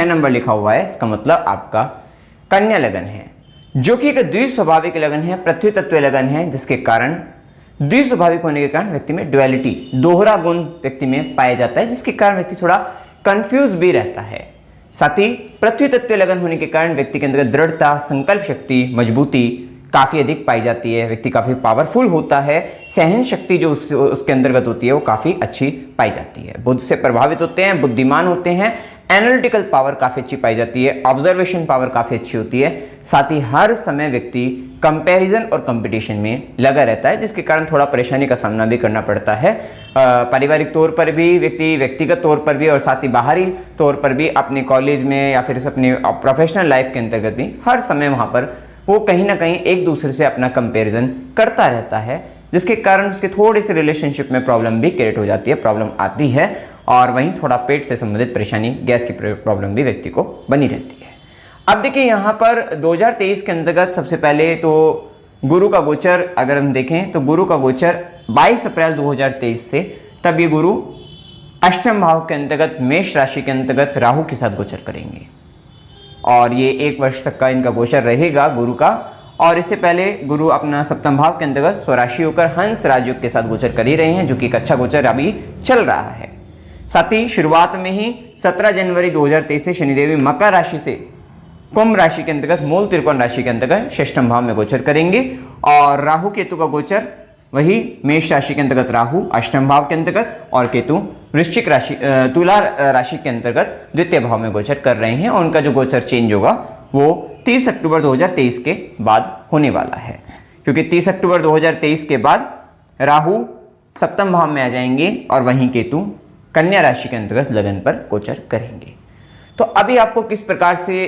6 number लिखा हुआ है, इसका मतलब आपका कन्या लगन है, जो कि एक द्विस्वाभाविक लगन है, पृथ्वी तत्व लगन है, जिसके कारण द्विस्वाभाविक होने के कारण व्यक्ति में डुअलिटी, दोहरा गुण व्यक्ति में पाया जाता है, जिसके कारण व्यक्ति थोड़ा कंफ्यूज भी रहता है। साथ ही पृथ्वी तत्व लगन होने के कारण व्यक्ति के अंदर दृढ़ता, संकल्प शक्ति, मजबूती काफी अधिक पाई जाती है, व्यक्ति काफी पावरफुल होता है, सहन शक्ति जो उसके अंतर्गत होती है वो काफी अच्छी पाई जाती है, बुद्ध से प्रभावित होते हैं, बुद्धिमान होते हैं, एनालिटिकल पावर काफी अच्छी पाई जाती है, ऑब्जर्वेशन पावर काफी अच्छी होती है। साथ ही हर समय व्यक्ति कंपैरिजन और कंपटीशन में लगा रहता है, जिसके कारण थोड़ा परेशानी का सामना भी करना पड़ता है, पारिवारिक तौर पर भी व्यक्ति, व्यक्तिगत तौर पर भी, और साथ ही बाहरी तौर पर भी, अपने कॉलेज में या फिर अपने प्रोफेशनल लाइफ के अंतर्गत भी हर समय वहाँ पर वो कहीं ना कहीं एक दूसरे से अपना कंपैरिजन करता रहता है, जिसके कारण उसके थोड़े से रिलेशनशिप में प्रॉब्लम भी क्रिएट हो जाती है, प्रॉब्लम आती है, और वहीं थोड़ा पेट से संबंधित परेशानी, गैस की प्रॉब्लम भी व्यक्ति को बनी रहती है। अब देखिए यहाँ पर 2023 के अंतर्गत सबसे पहले तो गुरु का गोचर अगर हम देखें तो गुरु का गोचर 22 अप्रैल 2023 से तब ये गुरु अष्टम भाव के अंतर्गत मेष राशि के अंतर्गत राहु के साथ गोचर करेंगे, और ये 1 वर्ष तक का इनका गोचर रहेगा गुरु का। और इससे पहले गुरु अपना सप्तम भाव के अंतर्गत स्वराशि होकर हंस राजयोग के साथ गोचर कर ही रहे हैं, जो कि एक अच्छा गोचर अभी चल रहा है। साथ ही शुरुआत में ही 17 जनवरी 2023 से शनिदेव मकर राशि से कुंभ राशि के अंतर्गत मूल त्रिकोण राशि के अंतर्गत षष्ठम भाव में गोचर करेंगे, और राहु केतु का गोचर वही मेष राशि के अंतर्गत राहु अष्टम भाव के अंतर्गत, और केतु वृश्चिक राशि तुला राशि के अंतर्गत द्वितीय भाव में गोचर कर रहे हैं, और उनका जो गोचर चेंज होगा वो 30 अक्टूबर 2023 के बाद होने वाला है, क्योंकि 30 अक्टूबर 2023 के बाद राहु सप्तम भाव में आ जाएंगे और वहीं केतु कन्या राशि के अंतर्गत लगन पर गोचर करेंगे। तो अभी आपको किस प्रकार से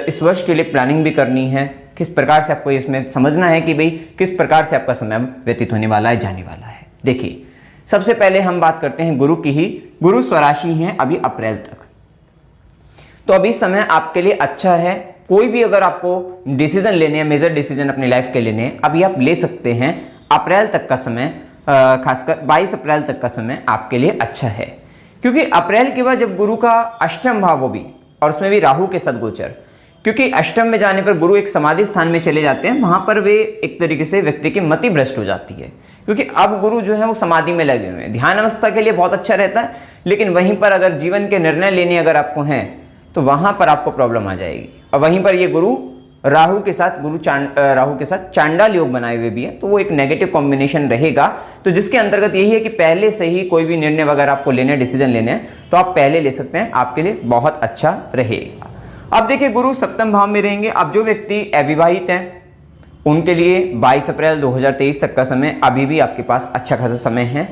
इस वर्ष के लिए प्लानिंग भी करनी है, किस प्रकार से आपको इसमें समझना है कि भाई किस प्रकार से आपका समय व्यतीत होने वाला है, जाने वाला है। देखिए सबसे पहले हम बात करते हैं गुरु की ही। गुरु स्वराशि हैं अभी अप्रैल तक, तो अभी समय आपके लिए अच्छा है। कोई भी अगर आपको डिसीजन लेने हैं, मेजर डिसीजन अपनी लाइफ के लेने हैं, अभी आप ले सकते हैं। अप्रैल तक का समय, खासकर 22 अप्रैल तक का समय आपके लिए अच्छा है, क्योंकि अप्रैल के बाद जब गुरु का अष्टम भाव वो भी, और उसमें भी राहु के साथ गोचर, क्योंकि अष्टम में जाने पर गुरु एक समाधि स्थान में चले जाते हैं, वहां पर वे एक तरीके से व्यक्ति की मति भ्रष्ट हो जाती है, क्योंकि अब गुरु जो है वो समाधि में लगे हुए हैं। ध्यान अवस्था के लिए बहुत अच्छा रहता है, लेकिन वहीं पर अगर जीवन के निर्णय लेने अगर आपको हैं तो वहां पर आपको प्रॉब्लम आ जाएगी। और वहीं पर ये गुरु राहु के साथ चांडाल योग बनाए हुए भी है, तो वो एक नेगेटिव कॉम्बिनेशन रहेगा। तो जिसके अंतर्गत यही है कि पहले से ही कोई भी निर्णय वगैरह आपको लेने, डिसीजन लेने हैं, तो आप पहले ले सकते हैं, आपके लिए बहुत अच्छा रहेगा। अब देखिए गुरु सप्तम भाव में रहेंगे। अब जो व्यक्ति अविवाहित हैं उनके लिए 22 अप्रैल 2023 तक का समय अभी भी आपके पास अच्छा खासा समय है,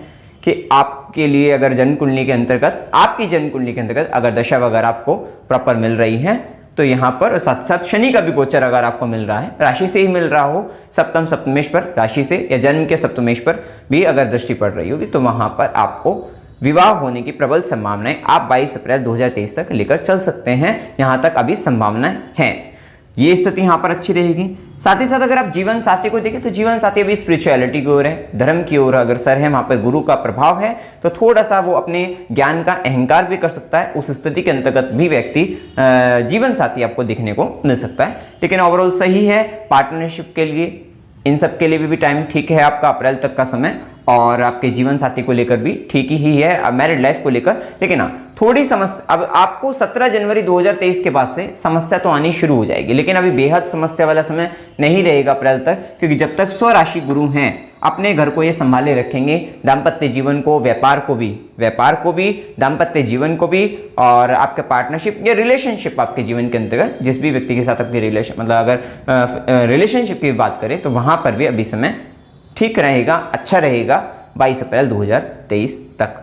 कि आपके लिए अगर जन्म कुंडली के अंतर्गत, आपकी जन्म कुंडली के अंतर्गत अगर दशा वगैरह आपको प्रॉपर मिल रही है, तो यहाँ पर साथ साथ शनि का भी गोचर अगर आपको मिल रहा है, राशि से ही मिल रहा हो, सप्तम सप्तमेश पर राशि से या जन्म के सप्तमेश पर भी अगर दृष्टि पड़ रही होगी, तो वहां पर आपको विवाह होने की प्रबल संभावनाएं आप 22 अप्रैल 2023 तक लेकर चल सकते हैं। यहां तक अभी संभावनाएं हैं, ये स्थिति यहाँ पर अच्छी रहेगी। साथ ही साथ अगर आप जीवन साथी को देखें तो जीवन साथी अभी स्पिरिचुअलिटी की ओर है, धर्म की ओर अग्रसर है, वहां पर गुरु का प्रभाव है, तो थोड़ा सा वो अपने ज्ञान का अहंकार भी कर सकता है। उस स्थिति के अंतर्गत भी व्यक्ति जीवन साथी आपको दिखने को मिल सकता है, लेकिन ओवरऑल सही है। पार्टनरशिप के लिए, इन सब के लिए भी टाइम ठीक है आपका अप्रैल तक का समय, और आपके जीवन साथी को लेकर भी ठीक ही है, मैरिड लाइफ को लेकर। लेकिन हाँ, थोड़ी समस्या अब आपको 17 जनवरी 2023 के बाद से समस्या तो आनी शुरू हो जाएगी, लेकिन अभी बेहद समस्या वाला समय नहीं रहेगा अप्रैल तक, क्योंकि जब तक स्वराशि गुरु हैं अपने घर को ये संभाले रखेंगे, दाम्पत्य जीवन को, व्यापार को भी, दाम्पत्य जीवन को भी, और आपके पार्टनरशिप या रिलेशनशिप आपके जीवन के अंतर्गत जिस भी व्यक्ति के साथ आपकी रिलेशन, मतलब अगर रिलेशनशिप की बात करें तो वहां पर भी अभी समय ठीक रहेगा, अच्छा रहेगा 22 अप्रैल 2023 तक।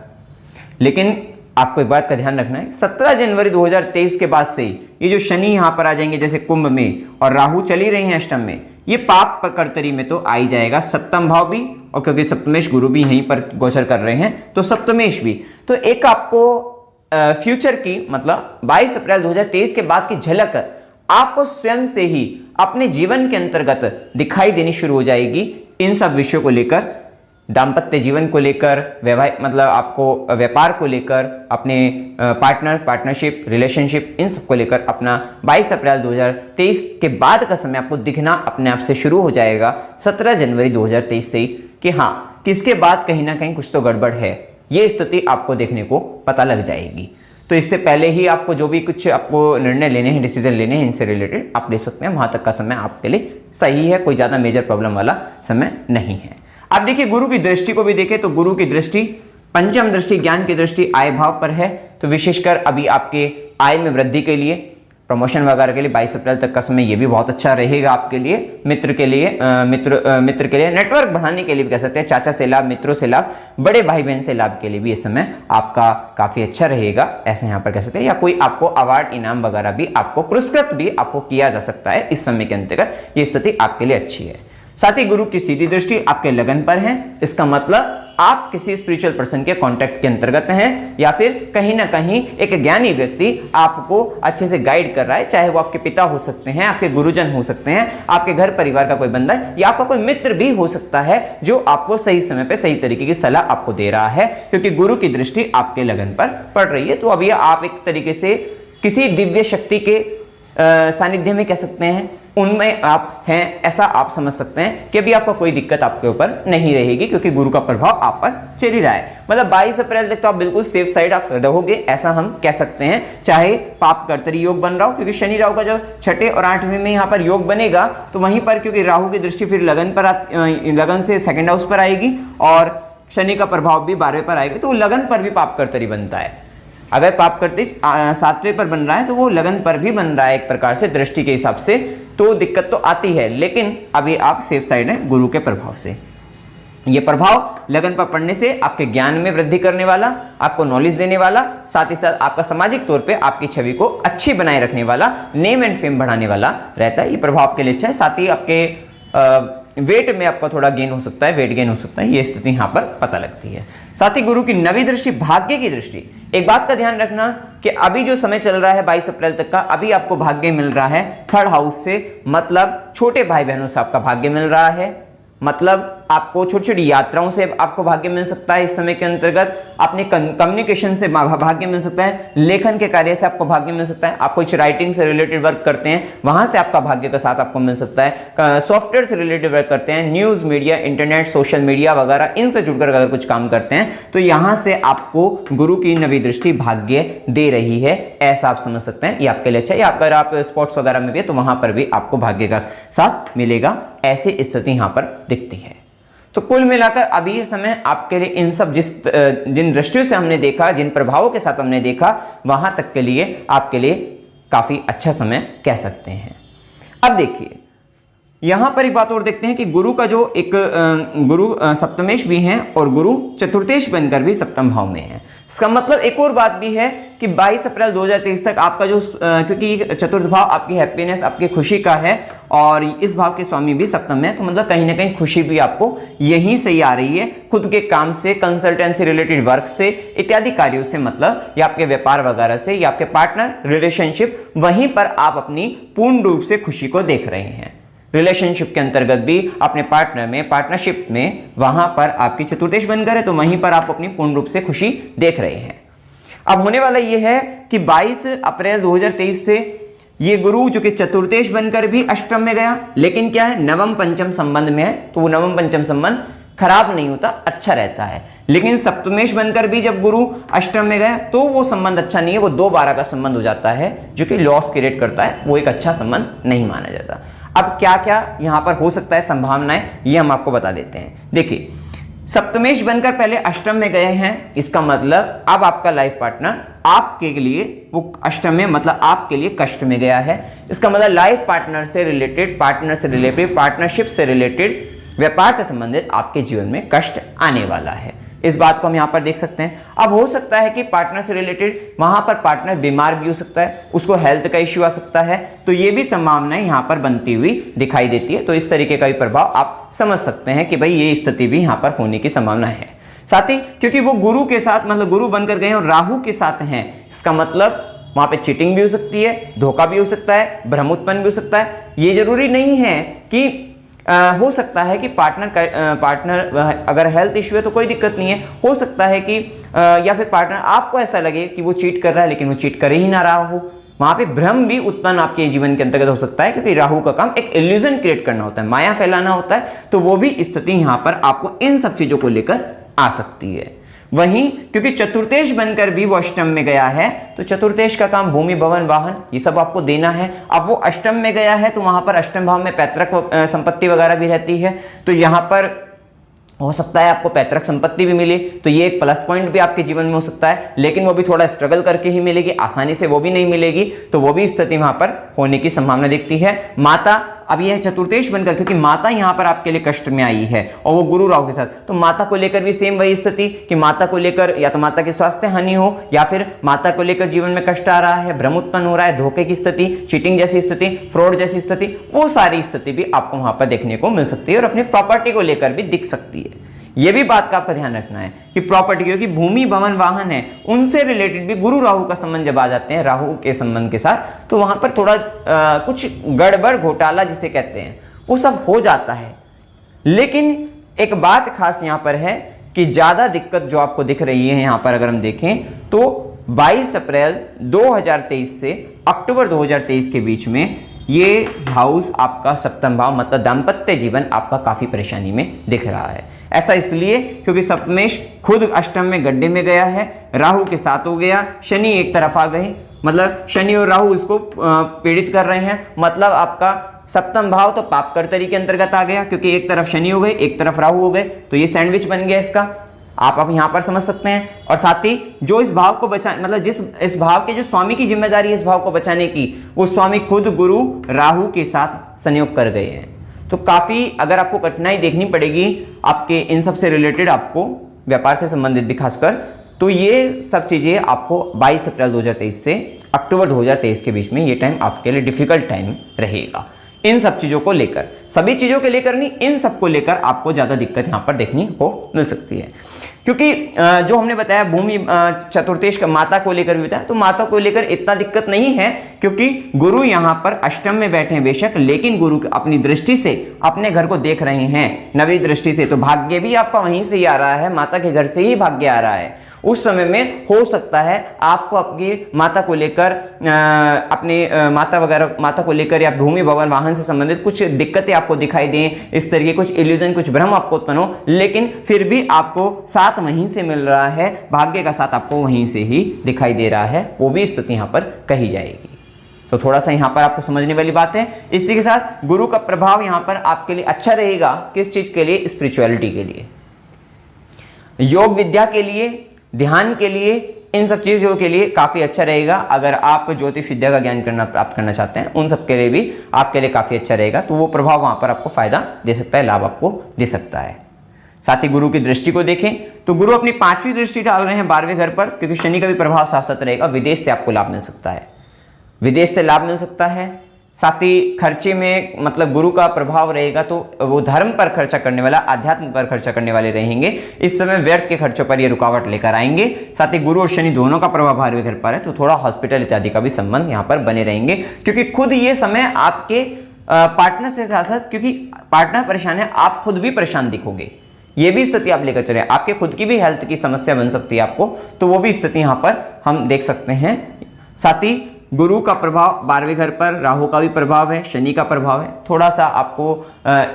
लेकिन आपको एक बात का ध्यान रखना है, 17 जनवरी 2023 के बाद से ये जो शनि यहां पर आ जाएंगे जैसे कुंभ में, और राहु चली रही हैं अष्टम में, ये पाप कर्तरी में तो आ ही जाएगा, सप्तम भाव भी, और क्योंकि सप्तमेश गुरु भी यहीं पर गोचर कर रहे हैं तो सप्तमेश भी, तो एक आपको फ्यूचर की, मतलब 22 अप्रैल 2023 के बाद की झलक आपको स्वयं से ही अपने जीवन के अंतर्गत दिखाई देनी शुरू हो जाएगी इन सब विषयों को लेकर। दाम्पत्य जीवन को लेकर, वैवाहिक मतलब आपको व्यापार को लेकर, अपने पार्टनरशिप, रिलेशनशिप, इन सब को लेकर अपना 22 अप्रैल 2023 के बाद का समय आपको दिखना अपने आप से शुरू हो जाएगा 17 जनवरी 2023 से ही, कि हाँ किसके बाद कहीं ना कहीं कुछ तो गड़बड़ है, ये स्थिति आपको देखने को पता लग जाएगी। तो इससे पहले ही आपको जो भी कुछ आपको निर्णय लेने हैं, डिसीजन लेने हैं, इनसे रिलेटेड आप ले सकते हैं। वहां तक का समय आपके लिए सही है, कोई ज़्यादा मेजर प्रॉब्लम वाला समय नहीं है। अब देखिए गुरु की दृष्टि को भी देखें तो गुरु की दृष्टि पंचम दृष्टि, ज्ञान की दृष्टि आय भाव पर है। तो विशेषकर अभी आपके आय में वृद्धि के लिए, प्रमोशन वगैरह के लिए 22 अप्रैल तक का समय ये भी बहुत अच्छा रहेगा आपके लिए। मित्र के लिए मित्र के लिए, नेटवर्क बढ़ाने के लिए भी कह सकते हैं, चाचा से लाभ, मित्रों से लाभ, बड़े भाई बहन से लाभ के लिए भी ये समय आपका काफी अच्छा रहेगा, ऐसे यहाँ पर कह सकते हैं। या कोई आपको अवार्ड, इनाम वगैरह भी आपको, पुरस्कृत भी आपको किया जा सकता है इस समय के अंतर्गत, ये स्थिति आपके लिए अच्छी है। साथ ही गुरु की सीधी दृष्टि आपके लगन पर है, इसका मतलब आप किसी स्पिरिचुअल पर्सन के कांटेक्ट के अंतर्गत हैं, या फिर कहीं ना कहीं एक ज्ञानी व्यक्ति आपको अच्छे से गाइड कर रहा है, चाहे वो आपके पिता हो सकते हैं, आपके गुरुजन हो सकते हैं, आपके घर परिवार का कोई बंदा, या आपका कोई मित्र भी हो सकता है जो आपको सही समय पे सही तरीके की सलाह आपको दे रहा है, क्योंकि गुरु की दृष्टि आपके लगन पर पड़ रही है। तो अभी आप एक तरीके से किसी दिव्य शक्ति के सानिध्य में कह सकते हैं, उनमें आप हैं, ऐसा आप समझ सकते हैं कि अभी आपको कोई दिक्कत आपके ऊपर नहीं रहेगी, क्योंकि गुरु का प्रभाव आप पर चल ही रहा है। मतलब 22 अप्रैल तक तो आप बिल्कुल सेफ साइड आप रहोगे, ऐसा हम कह सकते हैं। चाहे पाप कर्तरी योग बन रहा हो, क्योंकि शनि राहु का जब 6ठे और 8वें में यहाँ पर योग बनेगा, तो वहीं पर क्योंकि राहु की दृष्टि फिर लगन से सेकेंड हाउस पर आएगी, और शनि का प्रभाव भी 12वें पर आएगी, तो लगन पर भी पाप कर्तरी बनता है। अगर पाप करते 7वें पर बन रहा है तो वो लगन पर भी बन रहा है एक प्रकार से, दृष्टि के हिसाब से, तो दिक्कत तो आती है। लेकिन अभी आप सेफ साइड हैं गुरु के प्रभाव से। ये प्रभाव लगन पर पड़ने से आपके ज्ञान में वृद्धि करने वाला, आपको नॉलेज देने वाला, साथ ही साथ आपका सामाजिक तौर पे आपकी छवि को अच्छी बनाए रखने वाला, नेम एंड फेम बढ़ाने वाला रहता है। ये प्रभाव आपके लिए अच्छा है। साथ ही आपके वेट में आपका थोड़ा गेन हो सकता है, वेट गेन हो सकता है, ये स्थिति यहाँ पर पता लगती है। साथ ही गुरु की नवी दृष्टि, भाग्य की दृष्टि। एक बात का ध्यान रखना कि अभी जो समय चल रहा है 22 अप्रैल तक का, अभी आपको भाग्य मिल रहा है 3rd हाउस से, मतलब छोटे भाई बहनों से आपका भाग्य मिल रहा है, मतलब आपको छोटी छोटी यात्राओं से आपको भाग्य मिल सकता है इस समय के अंतर्गत, अपने कम्युनिकेशन से भाग्य मिल सकता है, लेखन के कार्य से आपको भाग्य मिल सकता है, आप कुछ राइटिंग से रिलेटेड वर्क करते हैं वहां से आपका भाग्य का साथ आपको मिल सकता है, सॉफ्टवेयर से रिलेटेड वर्क करते हैं, news media, internet, social media वगैरह, इनसे जुड़कर अगर कुछ काम करते हैं तो यहां से आपको गुरु की नवी दृष्टि भाग्य दे रही है, ऐसा आप समझ सकते हैं। ये आपके लिए अच्छा है। या अगर आप स्पोर्ट्स वगैरह में भी है तो वहां पर भी आपको भाग्य का साथ मिलेगा, ऐसी स्थिति यहां पर दिखती है। तो कुल मिलाकर अभी ये समय आपके लिए इन सब जिन दृष्टियों से हमने देखा, जिन प्रभावों के साथ हमने देखा, वहां तक के लिए आपके लिए काफी अच्छा समय कह सकते हैं। अब देखिए यहां पर एक बात और देखते हैं कि गुरु का जो एक गुरु सप्तमेश भी हैं और गुरु चतुर्थेश बनकर भी सप्तम भाव में है। इसका मतलब एक और बात भी है कि 22 अप्रैल 2023 तक आपका जो क्योंकि चतुर्थ भाव आपकी हैप्पीनेस, आपकी खुशी का है, और इस भाव के स्वामी भी सप्तम में है, तो मतलब कहीं ना कहीं खुशी भी आपको यहीं से ही आ रही है, खुद के काम से, कंसल्टेंसी रिलेटेड वर्क से, इत्यादि कार्यों से, मतलब या आपके व्यापार वगैरह से, या आपके पार्टनर रिलेशनशिप, वहीं पर आप अपनी पूर्ण रूप से खुशी को देख रहे हैं। रिलेशनशिप के अंतर्गत भी अपने पार्टनर में, पार्टनरशिप में, वहां पर आपकी चतुर्थेश बनकर है, तो वहीं पर आप अपनी पूर्ण रूप से खुशी देख रहे हैं। अब होने वाला यह है कि 22 अप्रैल 2023 से ये गुरु जो कि चतुर्थेश बनकर भी अष्टम में गया, लेकिन क्या है, नवम पंचम संबंध में है, तो वो नवम पंचम संबंध खराब नहीं होता, अच्छा रहता है। लेकिन सप्तमेश बनकर भी जब गुरु अष्टम में गया तो वो संबंध अच्छा नहीं है, वो 2-12 का संबंध हो जाता है, जो कि लॉस क्रिएट करता है, वो एक अच्छा संबंध नहीं माना जाता। अब क्या क्या यहां पर हो सकता है संभावनाएं, ये हम आपको बता देते हैं। देखिए सप्तमेश बनकर पहले अष्टम में गए हैं, इसका मतलब अब आपका लाइफ पार्टनर आपके लिए वो अष्टम में, मतलब आपके लिए कष्ट में गया है। इसका मतलब लाइफ पार्टनर से रिलेटेड, पार्टनरशिप से रिलेटेड, व्यापार से संबंधित आपके जीवन में कष्ट आने वाला है। इस बात को हम यहां पर देख सकते हैं। अब हो सकता है कि पार्टनर से रिलेटेड वहां पर पार्टनर बीमार भी हो सकता है, उसको हेल्थ का इश्यू आ सकता है, तो ये भी संभावनाएं यहां पर बनती हुई दिखाई देती है। तो इस तरीके का भी प्रभाव आप समझ सकते हैं कि भाई ये स्थिति भी यहां पर होने की संभावना है। साथ ही क्योंकि वो गुरु के साथ, मतलब गुरु बनकर गए और राहु के साथ हैं, इसका मतलब वहां पे चीटिंग भी हो सकती है, धोखा भी हो सकता है, भ्रम उत्पन्न भी हो सकता है। ये जरूरी नहीं है कि हो सकता है कि पार्टनर अगर हेल्थ इश्यू है तो कोई दिक्कत नहीं है, हो सकता है कि या फिर पार्टनर आपको ऐसा लगे कि वो चीट कर रहा है लेकिन वो चीट कर ही ना रहा हो, वहां पे भ्रम भी उत्पन्न आपके जीवन के अंतर्गत हो सकता है, क्योंकि राहु का काम एक इल्यूजन क्रिएट करना होता है, माया फैलाना होता है, तो वो भी स्थिति यहां पर आपको इन सब चीजों को लेकर आ सकती है। वहीं क्योंकि चतुर्थेश बनकर भी वो अष्टम में गया है, तो चतुर्थेश का काम भूमि भवन वाहन ये सब आपको देना है। अब वो अष्टम में गया है तो वहां पर अष्टम भाव में पैतृक संपत्ति वगैरह भी रहती है, तो यहां पर हो सकता है आपको पैतृक संपत्ति भी मिले, तो ये एक प्लस पॉइंट भी आपके जीवन में हो सकता है, लेकिन वो भी थोड़ा स्ट्रगल करके ही मिलेगी, आसानी से वो भी नहीं मिलेगी, तो वो भी स्थिति वहां पर होने की संभावना दिखती है। माता, अब यह चतुर्थेश बनकर, क्योंकि माता यहां पर आपके लिए कष्ट में आई है और वो गुरु राहु के साथ, तो माता को लेकर भी सेम वही स्थिति कि माता को लेकर या तो माता की स्वास्थ्य हानि हो या फिर माता को लेकर जीवन में कष्ट आ रहा है, भ्रम उत्पन्न हो रहा है, धोखे की स्थिति, चीटिंग जैसी स्थिति, फ्रॉड जैसी स्थिति, वो सारी स्थिति भी आपको वहां पर देखने को मिल सकती है और अपनी प्रॉपर्टी को लेकर भी दिख सकती है। यह भी बात का आपका ध्यान रखना है कि प्रॉपर्टी, क्योंकि भूमि भवन वाहन है, उनसे रिलेटेड भी गुरु राहु का संबंध जब आ जाते हैं राहु के संबंध के साथ, तो वहां पर थोड़ा कुछ गड़बड़ घोटाला जिसे कहते हैं वो सब हो जाता है। लेकिन एक बात खास यहां पर है कि ज्यादा दिक्कत जो आपको दिख रही है यहां पर अगर हम देखें तो 22 अप्रैल 2023 से अक्टूबर 2023 के बीच में ये हाउस आपका सप्तम भाव मतलब दाम्पत्य जीवन आपका काफी परेशानी में दिख रहा है। ऐसा इसलिए क्योंकि सप्तमेश खुद अष्टम में गड्ढे में गया है, राहु के साथ हो गया, शनि एक तरफ आ गए, मतलब शनि और राहु इसको पीड़ित कर रहे हैं, मतलब आपका सप्तम भाव तो पापकर्तरी के अंतर्गत आ गया, क्योंकि एक तरफ शनि हो गए एक तरफ राहु हो गए, तो ये सैंडविच बन गया इसका, आप यहां पर समझ सकते हैं। और साथ ही जो इस भाव को बचा, मतलब इस भाव के जो स्वामी की जिम्मेदारी है इस भाव को बचाने की, वो स्वामी खुद गुरु राहु के साथ संयोग कर गए हैं। तो काफी अगर आपको कठिनाई देखनी पड़ेगी आपके इन सब से रिलेटेड, आपको व्यापार से संबंधित भी खासकर, तो ये सब चीजें आपको 22 अप्रैल 2023 से अक्टूबर 2023 के बीच में ये टाइम आपके लिए डिफिकल्ट टाइम रहेगा। इन सब चीजों को लेकर, सभी चीजों के लेकर नहीं, इन सब को लेकर आपको ज्यादा दिक्कत यहां पर देखनी को मिल सकती है, क्योंकि जो हमने बताया भूमि चतुर्थेश का माता को लेकर भी बताया, तो माता को लेकर इतना दिक्कत नहीं है, क्योंकि गुरु यहां पर अष्टम में बैठे हैं बेशक, लेकिन गुरु अपनी दृष्टि से अपने घर को देख रहे हैं, नवी दृष्टि से, तो भाग्य भी आपका वहीं से ही आ रहा है, माता के घर से ही भाग्य आ रहा है। उस समय में हो सकता है आपको अपनी माता को लेकर अपने माता को लेकर या भूमि भवन वाहन से संबंधित कुछ दिक्कतें आपको दिखाई दें, इस तरीके कुछ इल्यूजन, कुछ भ्रम आपको उत्पन्न हो, लेकिन फिर भी आपको साथ वहीं से मिल रहा है, भाग्य का साथ आपको वहीं से ही दिखाई दे रहा है, वो भी स्थिति यहां पर कही जाएगी। तो थोड़ा सा यहां पर आपको समझने वाली बात है। इसी के साथ गुरु का प्रभाव यहां पर आपके लिए अच्छा रहेगा, किस चीज के लिए? स्पिरिचुअलिटी के लिए, योग विद्या के लिए, ध्यान के लिए, इन सब चीजों के लिए काफी अच्छा रहेगा। अगर आप ज्योतिष विद्या का ज्ञान प्राप्त करना चाहते हैं, उन सब के लिए भी आपके लिए काफी अच्छा रहेगा, तो वो प्रभाव वहां पर आपको फायदा दे सकता है, लाभ आपको दे सकता है। साथ ही गुरु की दृष्टि को देखें तो गुरु अपनी 5वीं दृष्टि डाल रहे हैं 12वें घर पर, क्योंकि शनि का भी प्रभाव साथ साथ रहेगा। विदेश से आपको लाभ मिल सकता है, विदेश से लाभ मिल सकता है। साथ ही खर्चे में, मतलब गुरु का प्रभाव रहेगा तो वो धर्म पर खर्चा करने वाला, अध्यात्म पर खर्चा करने वाले रहेंगे। इस समय व्यर्थ के खर्चों पर ये रुकावट लेकर आएंगे। साथ ही गुरु और शनि दोनों का प्रभाव 12वें घर पर है, तो थोड़ा हॉस्पिटल इत्यादि का भी संबंध यहाँ पर बने रहेंगे, क्योंकि खुद ये समय आपके पार्टनर से साथ साथ, क्योंकि पार्टनर परेशान है, आप खुद भी परेशान दिखोगे, ये भी स्थिति आप लेकर चले। आपके खुद की भी हेल्थ की समस्या बन सकती है आपको, तो वो भी स्थिति यहाँ पर हम देख सकते हैं। साथ ही गुरु का प्रभाव 12वें घर पर, राहु का भी प्रभाव है, शनि का प्रभाव है, थोड़ा सा आपको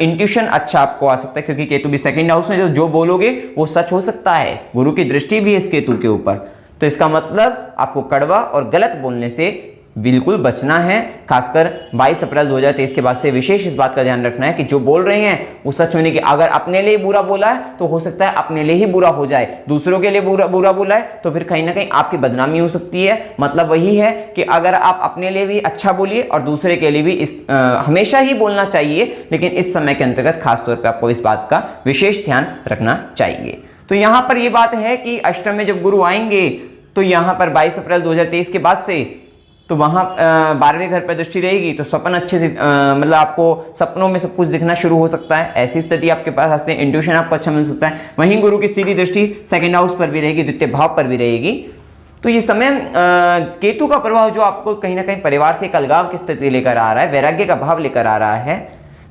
इंट्यूशन अच्छा आपको आ सकता है, क्योंकि केतु भी सेकंड हाउस में, जो बोलोगे वो सच हो सकता है। गुरु की दृष्टि भी है इस केतु के ऊपर, तो इसका मतलब आपको कड़वा और गलत बोलने से बिल्कुल बचना है। खासकर 22 अप्रैल 2023 के बाद से विशेष इस बात का ध्यान रखना है कि जो बोल रहे हैं वो सच होने की, अगर अपने लिए बुरा बोला है तो हो सकता है अपने लिए ही बुरा हो जाए, दूसरों के लिए बुरा बोला है तो फिर कहीं ना कहीं आपकी बदनामी हो सकती है। मतलब वही है कि अगर आप अपने लिए भी अच्छा बोलिए और दूसरे के लिए भी हमेशा ही बोलना चाहिए, लेकिन इस समय के अंतर्गत खासतौर पर आपको इस बात का विशेष ध्यान रखना चाहिए। तो यहां पर यह बात है कि अष्टम में जब गुरु आएंगे तो यहां पर 22 अप्रैल 2023 के बाद से, तो वहां 12वें घर पर दृष्टि रहेगी, तो सपन अच्छे से, मतलब आपको सपनों में सब कुछ दिखना शुरू हो सकता है, ऐसी स्थिति आपके पास आते हैं, इंट्यूशन आपको अच्छा मिल सकता है। वहीं गुरु की सीधी दृष्टि सेकंड हाउस पर भी रहेगी, द्वितीय भाव पर भी रहेगी। तो ये समय केतु का प्रभाव जो आपको कहीं ना कहीं परिवार से एक अलगाव की स्थिति लेकर आ रहा है, वैराग्य का भाव लेकर आ रहा है,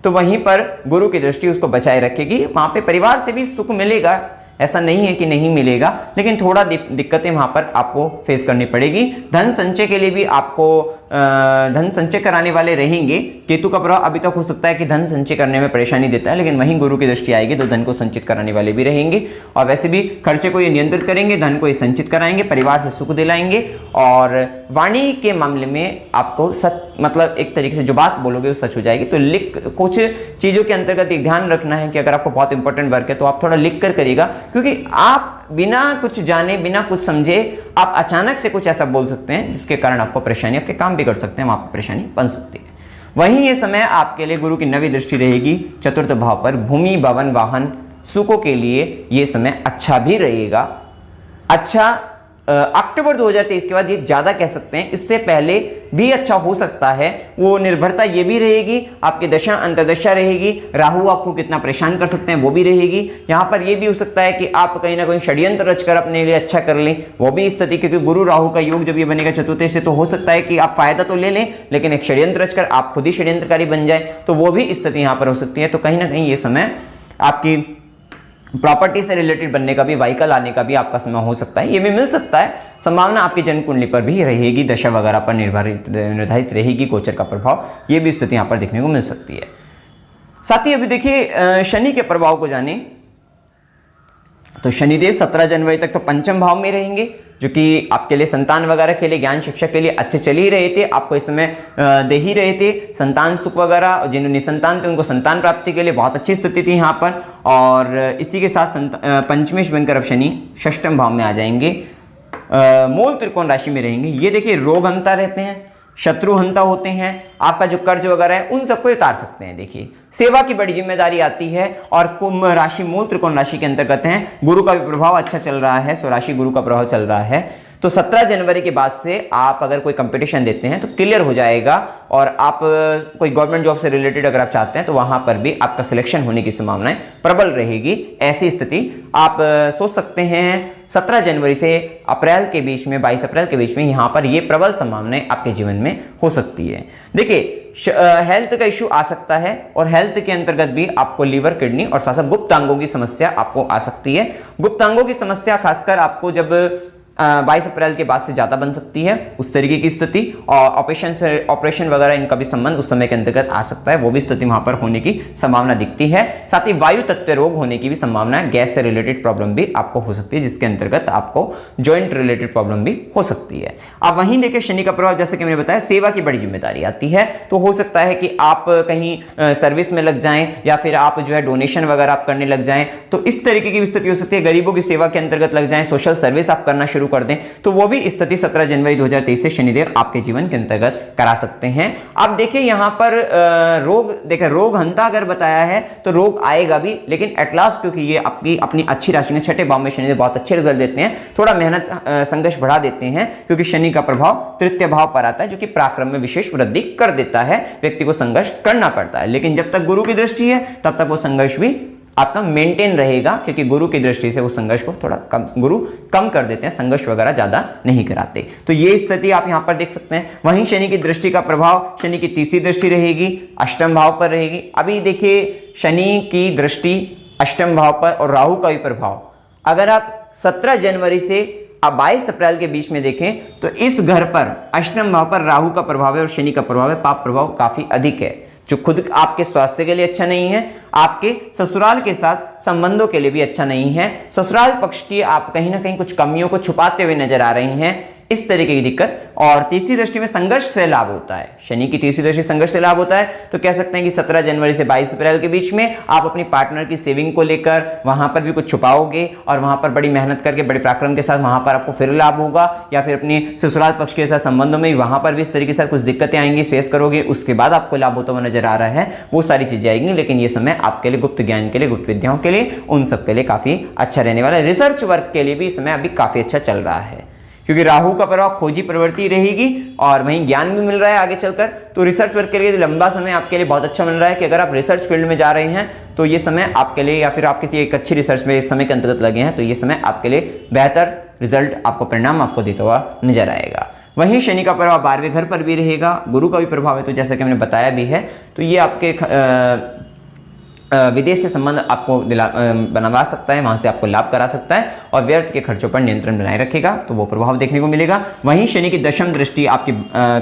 तो वहीं पर गुरु की दृष्टि उसको बचाए रखेगी। वहां पे परिवार से भी सुख मिलेगा, ऐसा नहीं है कि नहीं मिलेगा, लेकिन थोड़ा दिक्कतें वहां पर आपको फेस करनी पड़ेगी। धन संचय के लिए भी आपको धन संचय कराने वाले रहेंगे। केतु का प्रभाव अभी तक हो सकता है कि धन संचय करने में परेशानी देता है, लेकिन वहीं गुरु की दृष्टि आएगी तो धन को संचित कराने वाले भी रहेंगे। और वैसे भी खर्चे को ये नियंत्रित करेंगे, धन को ये संचित कराएंगे, परिवार से सुख दिलाएंगे। और वाणी के मामले में आपको सच, मतलब एक तरीके से जो बात बोलोगे वो सच हो जाएगी। तो लिख, कुछ चीजों के अंतर्गत एक ध्यान रखना है कि अगर आपको बहुत इंपॉर्टेंट वर्क है तो आप थोड़ा लिख कर करिएगा, क्योंकि आप बिना कुछ जाने, बिना कुछ समझे आप अचानक से कुछ ऐसा बोल सकते हैं जिसके कारण आपको परेशानी, आपके काम बिगड़ सकते हैं, वहां पर परेशानी बन सकती है। वहीं ये समय आपके लिए गुरु की नवी दृष्टि रहेगी चतुर्थ भाव पर। भूमि, भवन, वाहन, सुखों के लिए ये समय अच्छा भी रहेगा। अच्छा, अक्टूबर 2023 के बाद ये ज्यादा कह सकते हैं, इससे पहले भी अच्छा हो सकता है। वो निर्भरता ये भी रहेगी, आपकी दशा अंतर्दशा रहेगी, राहु आपको कितना परेशान कर सकते हैं वो भी रहेगी। यहाँ पर ये भी हो सकता है कि आप कहीं ना कहीं षड्यंत्र रचकर अपने लिए अच्छा कर लें, वो भी स्थिति, क्योंकि गुरु राहु का योग जब ये बनेगा चतुर्थ से, तो हो सकता है कि आप फायदा तो ले लें लेकिन एक षड्यंत्र रचकर आप खुद ही षड्यंत्रकारी बन जाए, तो वो भी स्थिति यहाँ पर हो सकती है। तो कहीं ना कहीं ये समय आपकी प्रॉपर्टी से रिलेटेड बनने का भी, व्हीकल आने का भी आपका समय हो सकता है, ये भी मिल सकता है। संभावना आपकी जन्म कुंडली पर भी रहेगी, दशा वगैरह पर निर्धारित रहेगी, गोचर का प्रभाव, ये भी स्थिति यहाँ पर देखने को मिल सकती है। साथ ही अभी देखिए शनि के प्रभाव को जाने तो शनिदेव 17 जनवरी तक तो पंचम भाव में रहेंगे, जो कि आपके लिए संतान वगैरह के लिए, ज्ञान शिक्षा के लिए अच्छे चल ही रहे थे, आपको इस समय दे ही रहे थे संतान सुख वगैरह। और जिन्होंने संतान थे उनको संतान प्राप्ति के लिए बहुत अच्छी स्थिति थी यहाँ पर। और इसी के साथ पंचमेश बनकर अब शनि षष्ठम भाव में आ जाएंगे, मूल त्रिकोण राशि में रहेंगे। ये देखिए रोग हंता रहते हैं, शत्रु हंता होते हैं, आपका जो कर्ज वगैरह है उन सबको उतार सकते हैं। देखिए सेवा की बड़ी जिम्मेदारी आती है। और कुंभ राशि मूल त्रिकोण राशि के अंतर्गत है, गुरु का भी प्रभाव अच्छा चल रहा है, स्वराशि गुरु का प्रभाव चल रहा है। तो 17 जनवरी के बाद से आप अगर कोई कंपटीशन देते हैं तो क्लियर हो जाएगा। और आप कोई गवर्नमेंट जॉब से रिलेटेड अगर आप चाहते हैं तो वहां पर भी आपका सिलेक्शन होने की संभावनाएं प्रबल रहेगी। ऐसी स्थिति आप सोच सकते हैं 17 जनवरी से अप्रैल के बीच में, 22 अप्रैल के बीच में यहाँ पर ये प्रबल संभावनाएं आपके जीवन में हो सकती है। देखिए हेल्थ का इश्यू आ सकता है, और हेल्थ के अंतर्गत भी आपको लीवर, किडनी और साथ साथ गुप्त अंगों की समस्या आपको आ सकती है। गुप्त अंगों की समस्या खासकर आपको जब 22 अप्रैल के बाद से ज्यादा बन सकती है, उस तरीके की स्थिति। और ऑपरेशन वगैरह इनका भी संबंध उस समय के अंतर्गत आ सकता है, वो भी स्थिति वहां पर होने की संभावना दिखती है। साथ ही वायु तत्व रोग होने की भी संभावना है, गैस से रिलेटेड प्रॉब्लम भी आपको हो सकती है, जिसके अंतर्गत आपको जॉइंट रिलेटेड प्रॉब्लम भी हो सकती है। अब वहीं देखिए शनि का प्रभाव, जैसे कि मैंने बताया, सेवा की बड़ी जिम्मेदारी आती है। तो हो सकता है कि आप कहीं सर्विस में लग जाएं, या फिर आप जो है डोनेशन वगैरह आप करने लग जाएं, तो इस तरीके की स्थिति हो सकती है। गरीबों की सेवा के अंतर्गत लग जाएं, सोशल सर्विस आप करना शुरू कर दें, तो वो भी स्थिति 17 जनवरी 2023 से शनिदेव आपके जीवन के अंतर्गत करा सकते हैं। अब देखिए यहां पर रोग, देखिए रोग हंता अगर बताया है तो रोग आएगा भी, लेकिन एट लास्ट क्योंकि ये आपकी अपनी अच्छी राशि में छठे भाव में शनिदेव बहुत अच्छे रिजल्ट देते हैं, थोड़ा मेहनत संघर्ष बढ़ा देते हैं, क्योंकि शनि का प्रभाव तृतीय भाव पर आता है, जो कि पराक्रम में विशेष वृद्धि कर देता है। व्यक्ति को संघर्ष करना पड़ता है, लेकिन जब तक गुरु की दृष्टि है तब तक वो संघर्ष भी आपका मेंटेन रहेगा, क्योंकि गुरु की दृष्टि से वो संघर्ष को थोड़ा कम, गुरु कम कर देते हैं, संघर्ष वगैरह ज्यादा नहीं कराते। तो ये स्थिति आप यहां पर देख सकते हैं। वहीं शनि की दृष्टि का प्रभाव, शनि की तीसरी दृष्टि रहेगी, अष्टम भाव पर रहेगी। अभी देखिए शनि की दृष्टि अष्टम भाव पर और राहु का भी प्रभाव, अगर आप 17 जनवरी से अब 22 अप्रैल के बीच में देखें तो इस घर पर अष्टम भाव पर राहु का प्रभाव है और शनि का प्रभाव है, पाप प्रभाव काफी अधिक है, जो खुद आपके स्वास्थ्य के लिए अच्छा नहीं है, आपके ससुराल के साथ संबंधों के लिए भी अच्छा नहीं है। ससुराल पक्ष की आप कहीं ना कहीं कुछ कमियों को छुपाते हुए नजर आ रही हैं, इस तरीके की दिक्कत। और तीसरी दृष्टि में संघर्ष से लाभ होता है, शनि की तीसरी दृष्टि संघर्ष से लाभ होता है। तो कह सकते हैं कि 17 जनवरी से 22 अप्रैल के बीच में आप अपनी पार्टनर की सेविंग को लेकर वहां पर भी कुछ छुपाओगे, और वहां पर बड़ी मेहनत करके बड़े पराक्रम के साथ वहां पर आपको फिर लाभ होगा, या फिर अपनी ससुराल पक्ष के साथ संबंधों में वहां पर भी इस तरीके से कुछ दिक्कतें आएंगी, फेस करोगे, उसके बाद आपको लाभ होता हुआ नजर आ रहा है, वो सारी चीजें आएंगी। लेकिन ये समय आपके लिए गुप्त ज्ञान के लिए, गुप्त विद्याओं के लिए, उन सब के लिए काफी अच्छा रहने वाला है। रिसर्च वर्क के लिए भी समय अभी काफी अच्छा चल रहा है, क्योंकि राहु का प्रभाव खोजी प्रवृत्ति रहेगी और वहीं ज्ञान भी मिल रहा है आगे चलकर। तो रिसर्च वर्क के लिए लंबा समय आपके लिए बहुत अच्छा मिल रहा है कि अगर आप रिसर्च फील्ड में जा रहे हैं तो ये समय आपके लिए, या फिर आप किसी एक अच्छी रिसर्च में इस समय के अंतर्गत लगे हैं, तो ये समय आपके लिए बेहतर रिजल्ट, आपको परिणाम आपको देता हुआ नजर आएगा। वहीं शनि का प्रभाव 12वें घर पर भी रहेगा, गुरु का भी प्रभाव है, तो जैसा कि हमने बताया भी है, तो ये आपके विदेश से संबंध आपको बनवा सकता है, वहां से आपको लाभ करा सकता है और व्यर्थ के खर्चों पर नियंत्रण बनाए रखेगा, तो वो प्रभाव देखने को मिलेगा। वहीं शनि की दशम दृष्टि आपकी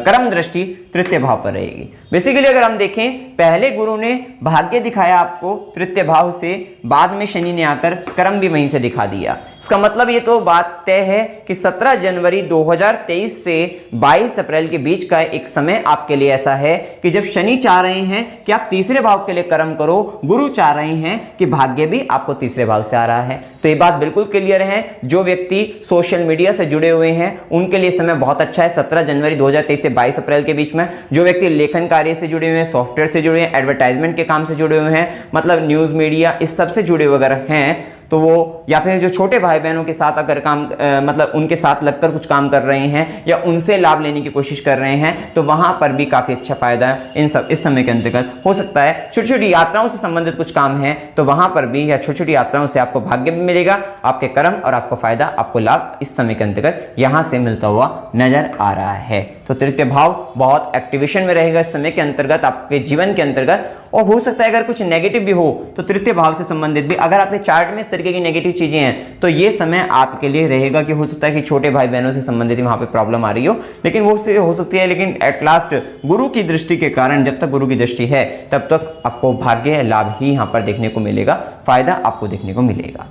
कर्म दृष्टि तृतीय भाव पर रहेगी। बेसिकली अगर हम देखें, पहले गुरु ने भाग्य दिखाया आपको तृतीय भाव से, बाद में शनि ने आकर कर्म भी वहीं से दिखा दिया। इसका मतलब ये तो बात तय है कि 17 जनवरी 2023 से 22 अप्रैल के बीच का एक समय आपके लिए ऐसा है कि जब शनि चाह रहे हैं कि आप तीसरे भाव के लिए कर्म करो, गुरु चाह रहे हैं कि भाग्य भी आपको तीसरे भाव से आ रहा है। तो ये बात बिल्कुल क्लियर है। जो व्यक्ति सोशल मीडिया से जुड़े हुए हैं उनके लिए समय बहुत अच्छा है 17 जनवरी 2023 से 22 अप्रैल के बीच में। जो व्यक्ति लेखन कार्य से जुड़े हुए हैं, सॉफ्टवेयर से जुड़े हैं, एडवर्टाइजमेंट के काम से जुड़े हुए हैं, मतलब न्यूज मीडिया, इस सब से जुड़े वगैरह हैं, तो वो या फिर जो छोटे भाई बहनों के साथ अगर काम मतलब उनके साथ लगकर कुछ काम कर रहे हैं या उनसे लाभ लेने की कोशिश कर रहे हैं, तो वहां पर भी काफी अच्छा फायदा इन सब इस समय के अंतर्गत हो सकता है। छोटी छोटी यात्राओं से संबंधित कुछ काम है तो वहां पर भी, या छोटी छोटी यात्राओं से आपको भाग्य भी मिलेगा, आपके कर्म और आपको फायदा, आपको लाभ इस समय के अंतर्गत यहां से मिलता हुआ नजर आ रहा है। तो तृतीय भाव बहुत एक्टिवेशन में रहेगा इस समय के अंतर्गत आपके जीवन के अंतर्गत। और हो सकता है अगर कुछ नेगेटिव भी हो तो तृतीय भाव से संबंधित भी, अगर आपके चार्ट में इस तरीके की नेगेटिव चीजें हैं तो ये समय आपके लिए रहेगा कि हो सकता है कि छोटे भाई बहनों से संबंधित वहां पे प्रॉब्लम आ रही हो, लेकिन वो से हो सकती है, लेकिन एट लास्ट गुरु की दृष्टि के कारण, जब तक गुरु की दृष्टि है तब तक आपको भाग्य लाभ ही यहां पर देखने को मिलेगा, फायदा आपको देखने को मिलेगा।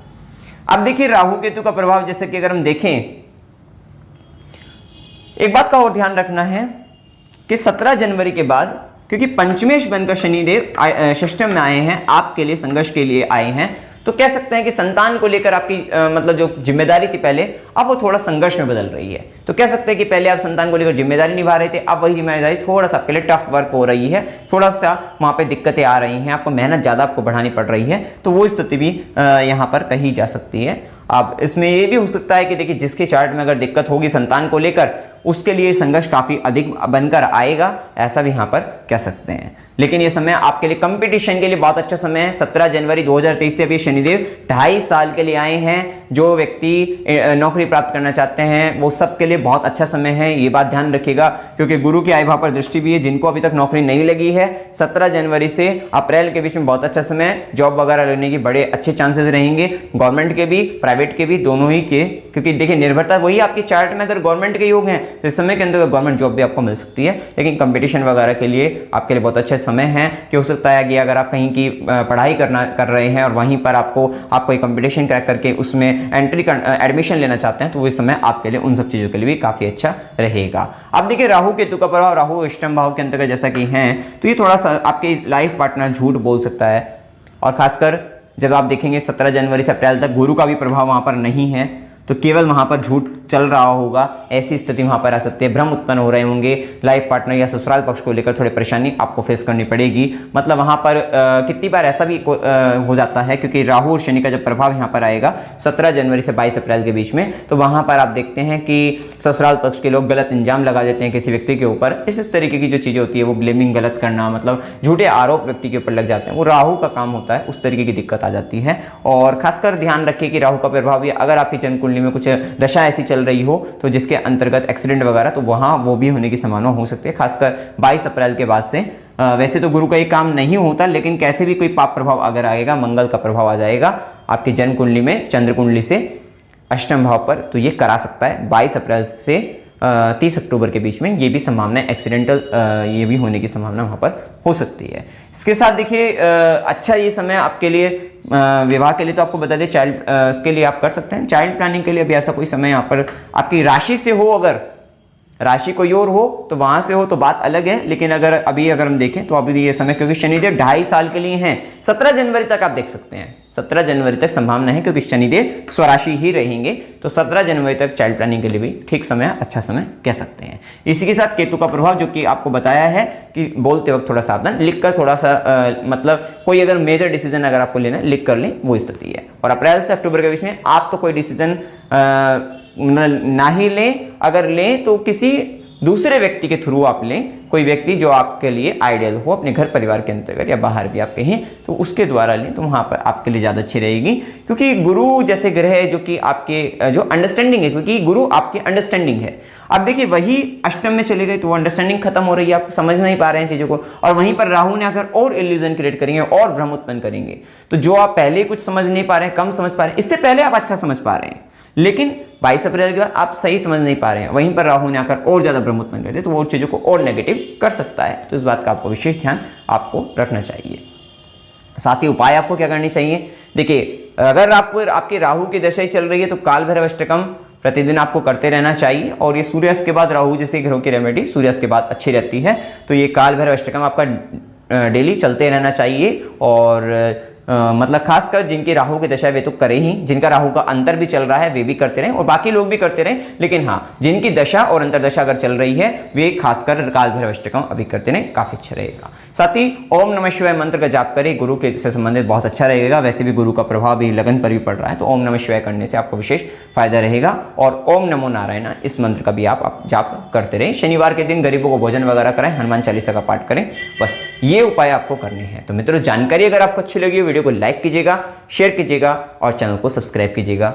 अब देखिए राहु केतु का प्रभाव, जैसे कि अगर हम देखें, एक बात का और ध्यान रखना है कि 17 जनवरी के बाद, क्योंकि पंचमेश बनकर शनिदेव षष्ठम में आए हैं, आपके लिए संघर्ष के लिए आए हैं, तो कह सकते हैं कि संतान को लेकर आपकी मतलब जो जिम्मेदारी थी पहले, अब वो थोड़ा संघर्ष में बदल रही है। तो कह सकते हैं कि पहले आप संतान को लेकर जिम्मेदारी निभा रहे थे, अब वही जिम्मेदारी थोड़ा सा आपके लिए टफ वर्क हो रही है, थोड़ा सा वहां पे दिक्कतें आ रही हैं, आपको मेहनत ज्यादा आपको बढ़ानी पड़ रही है, तो वो स्थिति भी यहाँ पर कही जा सकती है। अब इसमें ये भी हो सकता है कि देखिए जिसके चार्ट में अगर दिक्कत होगी संतान को लेकर, उसके लिए संघर्ष काफी अधिक बनकर आएगा, ऐसा भी यहाँ पर कह सकते हैं। लेकिन ये समय आपके लिए कंपटीशन के लिए बहुत अच्छा समय है। 17 जनवरी 2023 से अभी शनिदेव 2.5 साल के लिए आए हैं। जो व्यक्ति नौकरी प्राप्त करना चाहते हैं वो सब के लिए बहुत अच्छा समय है, ये बात ध्यान रखिएगा, क्योंकि गुरु की आय भाव पर दृष्टि भी है। जिनको अभी तक नौकरी नहीं लगी है, 17 जनवरी से अप्रैल के बीच में बहुत अच्छा समय, जॉब वगैरह लेने की बड़े अच्छे चांसेस रहेंगे, गवर्नमेंट के भी प्राइवेट के भी, दोनों ही के, क्योंकि देखिए निर्भरता वही आपकी चार्ट में अगर गवर्नमेंट के योग हैं तो इस समय के अंदर गवर्नमेंट जॉब भी आपको मिल सकती है। लेकिन कंपटीशन वगैरह के लिए आपके लिए बहुत अच्छा समय है कि हो सकता है कि अगर आप कहीं की पढ़ाई कर रहे हैं और वहीं पर आप कोई कंपटीशन क्रैक करके उसमें एडमिशन लेना चाहते हैं, तो वो इस समय आपके लिए उन सब चीज़ों के लिए भी काफ़ी अच्छा रहेगा। अब देखिए राहु केतु का प्रभाव, राहु अष्टम भाव के अंतर्गत जैसा कि हैं, तो ये थोड़ा सा आपके लाइफ पार्टनर झूठ बोल सकता है, और खासकर जब आप देखेंगे 17 जनवरी से अप्रैल तक गुरु का भी प्रभाव वहाँ पर नहीं है, तो केवल वहां पर झूठ चल रहा होगा, ऐसी स्थिति वहां पर आ सकती है। भ्रम उत्पन्न हो रहे होंगे, लाइफ पार्टनर या ससुराल पक्ष को लेकर थोड़ी परेशानी आपको फेस करनी पड़ेगी। मतलब वहां पर कितनी बार ऐसा भी हो जाता है, क्योंकि राहु और शनि का जब प्रभाव यहां पर आएगा 17 जनवरी से 22 अप्रैल के बीच में, तो वहां पर आप देखते हैं कि ससुराल पक्ष के लोग गलत इंजाम लगा देते हैं किसी व्यक्ति के ऊपर। इस तरीके की जो चीजें होती है, वो ब्लेमिंग, गलत करना, मतलब झूठे आरोप व्यक्ति के ऊपर लग जाते हैं, वो राहु का काम होता है, उस तरीके की दिक्कत आ जाती है। और खासकर ध्यान रखिए कि राहु का प्रभाव भी, अगर आपकी जन्म कुंडली में कुछ दशा ऐसी चल रही हो तो जिसके अंतर्गत एक्सीडेंट वगैरह, तो वहां वो भी होने की संभावना हो सकती है, खासकर 22 अप्रैल के बाद से। वैसे तो गुरु का ये काम नहीं होता, लेकिन कैसे भी कोई पाप प्रभाव अगर आएगा, मंगल का प्रभाव आ जाएगा आपकी जन्म कुंडली में, चंद्र कुंडली से अष्टम भाव पर, तो ये करा सकता है 22 अप्रैल से 30 अक्टूबर के बीच में। ये भी संभावना एक्सीडेंटल ये भी होने की संभावना वहाँ पर हो सकती है। इसके साथ देखिए अच्छा ये समय आपके लिए विवाह के लिए तो आपको बता दें, चाइल्ड के लिए आप कर सकते हैं। चाइल्ड प्लानिंग के लिए भी ऐसा कोई समय यहाँ पर आपकी राशि से हो, अगर राशि कोई और हो तो वहां से हो तो बात अलग है, लेकिन अगर हम देखें तो अभी ये समय, क्योंकि शनिदेव 2.5 साल के लिए हैं, 17 जनवरी तक आप देख सकते हैं, 17 जनवरी तक संभावना है, क्योंकि शनिदेव स्वराशि ही रहेंगे, तो 17 जनवरी तक चाइल्ड प्लानिंग के लिए भी ठीक समय, अच्छा समय कह सकते हैं। इसी के साथ केतु का प्रभाव, जो कि आपको बताया है कि बोलते वक्त थोड़ा सावधान, लिखकर थोड़ा सा मतलब कोई अगर मेजर डिसीजन अगर आपको लेना है, लिख कर लें, वो स्थिति है। और अप्रैल से अक्टूबर के बीच में आप तो कोई डिसीजन ना ही लें, अगर लें तो किसी दूसरे व्यक्ति के थ्रू आप लें, कोई व्यक्ति जो आपके लिए आइडियल हो, अपने घर परिवार के अंतर्गत या बाहर भी आप कहें तो उसके द्वारा लें, तो वहाँ पर आपके लिए ज़्यादा अच्छी रहेगी। क्योंकि गुरु जैसे ग्रह है जो कि आपके जो अंडरस्टैंडिंग है, क्योंकि गुरु आपकी अंडरस्टैंडिंग है। अब देखिए वही अष्टम में चले गए तो वो अंडरस्टैंडिंग खत्म हो रही है, आप समझ नहीं पा रहे हैं चीज़ों को, और वहीं पर राहु ने आकर और इल्यूजन क्रिएट करेंगे और भ्रम उत्पन्न करेंगे। तो जो आप पहले कुछ समझ नहीं पा रहे हैं, कम समझ पा रहे हैं, इससे पहले आप अच्छा समझ पा रहे हैं, लेकिन 22 अप्रैल के बाद आप सही समझ नहीं पा रहे हैं, वहीं पर राहु ने आकर और ज्यादा भ्रम उत्पन्न कर दे तो वो चीजों को और नेगेटिव कर सकता है। तो इस बात का आपको विशेष ध्यान आपको रखना चाहिए। साथ ही उपाय आपको क्या करनी चाहिए, देखिए अगर आपको आपके राहु की दशा ही चल रही है तो काल भैरव अष्टकम प्रतिदिन आपको करते रहना चाहिए। और ये सूर्यास्त के बाद राहु जैसे ग्रहों की रेमेडी सूर्यास्त के बाद अच्छी रहती है, तो ये काल भैरव अष्टकम आपका डेली चलते रहना चाहिए। और मतलब खासकर जिनके राहु की दशा वे तो करें ही, जिनका राहु का अंतर भी चल रहा है वे भी करते रहें और बाकी लोग भी करते रहें, लेकिन हाँ जिनकी दशा और अंतरदशा अगर चल रही है वे खासकर काल भैरव अष्टकम अभी करते रहें, काफी अच्छा रहेगा। साथ ही ओम नमः शिवाय मंत्र का जाप करें, गुरु के से संबंधित बहुत अच्छा रहेगा। वैसे भी गुरु का प्रभाव भी लगन पर भी पड़ रहा है, तो ओम नमः शिवाय करने से आपको विशेष फायदा रहेगा। और ओम नमो नारायण इस मंत्र का भी आप जाप करते रहें। शनिवार के दिन गरीबों को भोजन वगैरह कराएं, हनुमान चालीसा का पाठ करें, बस ये उपाय आपको करने हैं। तो मित्रों जानकारी अगर आपको अच्छी लगी वीडियो को लाइक कीजिएगा, शेयर कीजिएगा और चैनल को सब्सक्राइब कीजिएगा।